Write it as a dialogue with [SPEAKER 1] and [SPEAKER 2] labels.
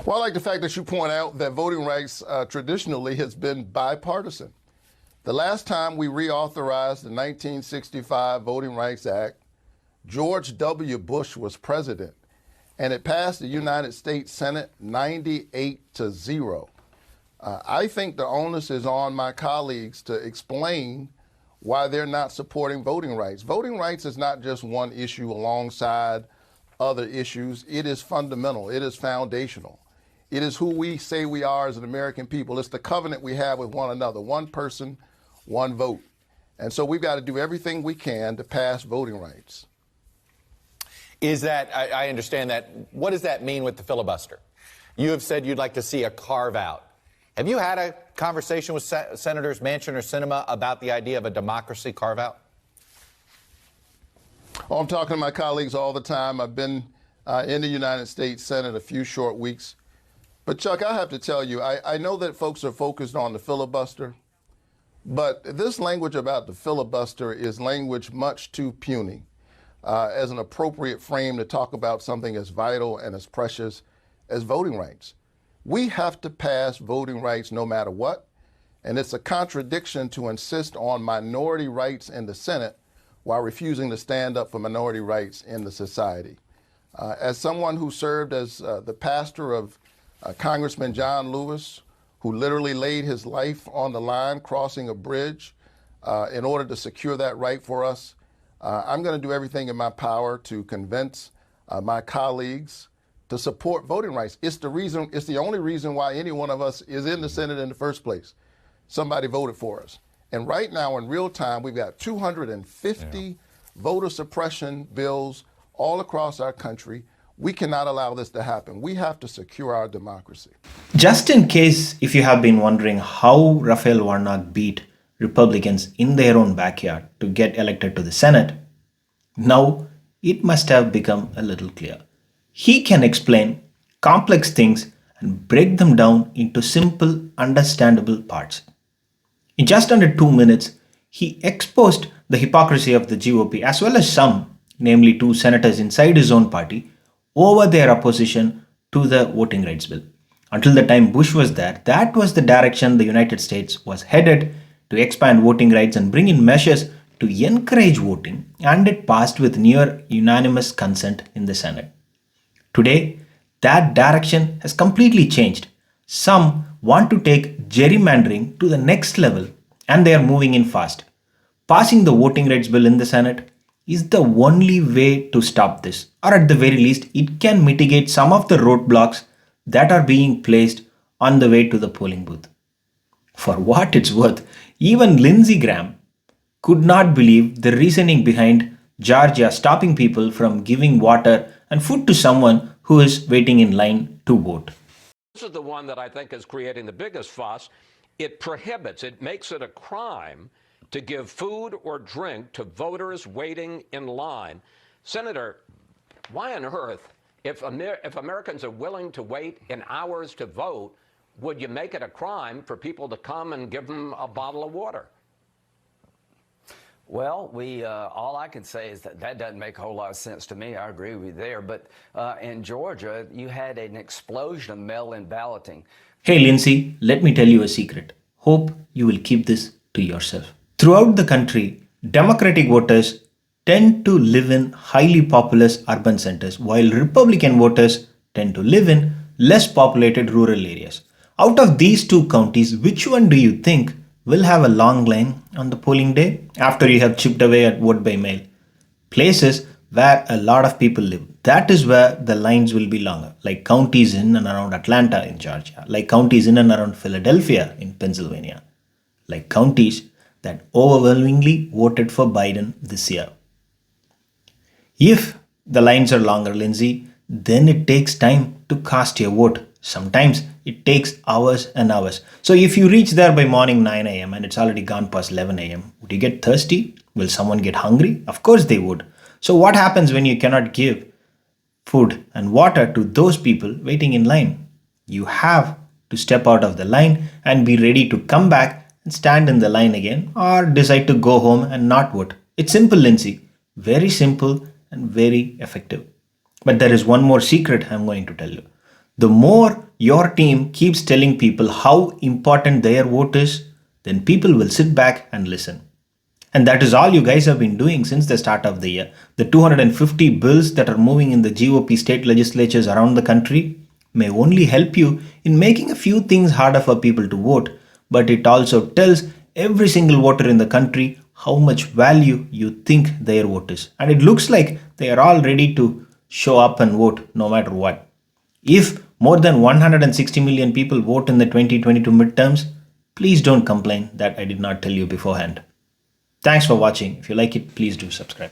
[SPEAKER 1] Well, I like the fact that you point out that voting rights traditionally has been bipartisan. The last time we reauthorized the 1965 Voting Rights Act, George W. Bush was president, and it passed the United States Senate 98-0. I think the onus is on my colleagues to explain why they're not supporting voting rights. Voting rights is not just one issue alongside other issues. It is fundamental. It is foundational. It is who we say we are as an American people. It's the covenant we have with one another, one person, one vote. And so we've got to do everything we can to pass voting rights.
[SPEAKER 2] Is that, I understand that. What does that mean with the filibuster? You have said you'd like to see a carve out. Have you had a conversation with Senators Manchin or Sinema about the idea of a democracy carve out?
[SPEAKER 1] Oh, I'm talking to my colleagues all the time. I've been in the United States Senate a few short weeks. But Chuck, I have to tell you, I know that folks are focused on the filibuster, but this language about the filibuster is language much too puny as an appropriate frame to talk about something as vital and as precious as voting rights. We have to pass voting rights no matter what, and it's a contradiction to insist on minority rights in the Senate while refusing to stand up for minority rights in the society. As someone who served as the pastor of Congressman John Lewis, who literally laid his life on the line crossing a bridge in order to secure that right for us, I'm going to do everything in my power to convince my colleagues to support voting rights. It's the only reason why any one of us is in the Senate in the first place. Somebody voted for us. And right now, in real time, we've got 250 voter suppression bills all across our country. We cannot allow this to happen. We have to secure our democracy.
[SPEAKER 3] Just in case if you have been wondering how Raphael Warnock beat Republicans in their own backyard to get elected to the Senate, now it must have become a little clear. He can explain complex things and break them down into simple, understandable parts. In just under 2 minutes, he exposed the hypocrisy of the GOP as well as some, namely 2 senators inside his own party, over their opposition to the voting rights bill. Until the time Bush was there, that was the direction the United States was headed, to expand voting rights and bring in measures to encourage voting, and it passed with near unanimous consent in the Senate. Today, that direction has completely changed. Some want to take gerrymandering to the next level, and they are moving in fast. Passing the voting rights bill in the Senate is the only way to stop this, or at the very least, it can mitigate some of the roadblocks that are being placed on the way to the polling booth. For what it's worth, even Lindsey Graham could not believe the reasoning behind Georgia stopping people from giving water and food to someone who is waiting in line to vote.
[SPEAKER 4] This is the one that I think is creating the biggest fuss. It makes it a crime to give food or drink to voters waiting in line. Senator, why on earth, if Americans are willing to wait in hours to vote, would you make it a crime for people to come and give them a bottle of water?
[SPEAKER 5] Well, all I can say is that doesn't make a whole lot of sense to me. I agree with you there. But in Georgia, you had an explosion of mail-in balloting.
[SPEAKER 3] Hey Lindsay, let me tell you a secret. Hope you will keep this to yourself. Throughout the country, Democratic voters tend to live in highly populous urban centers, while Republican voters tend to live in less populated rural areas. Out of these 2 counties, which one do you think will have a long line on the polling day after you have chipped away at vote by mail? Places where a lot of people live. That is where the lines will be longer, like counties in and around Atlanta in Georgia, like counties in and around Philadelphia in Pennsylvania, like counties that overwhelmingly voted for Biden this year. If the lines are longer, Lindsay, then it takes time to cast your vote. Sometimes it takes hours and hours. So if you reach there by morning 9 a.m. and it's already gone past 11 a.m., would you get thirsty? Will someone get hungry? Of course they would. So what happens when you cannot give food and water to those people waiting in line? You have to step out of the line and be ready to come back and stand in the line again, or decide to go home and not vote. It's simple, Lindsay. Very simple and very effective. But there is one more secret I'm going to tell you. The more your team keeps telling people how important their vote is, then people will sit back and listen. And that is all you guys have been doing since the start of the year. The 250 bills that are moving in the GOP state legislatures around the country may only help you in making a few things harder for people to vote, but it also tells every single voter in the country how much value you think their vote is. And it looks like they are all ready to show up and vote no matter what. If more than 160 million people vote in the 2022 midterms, please don't complain that I did not tell you beforehand. Thanks for watching. If you like it, please do subscribe.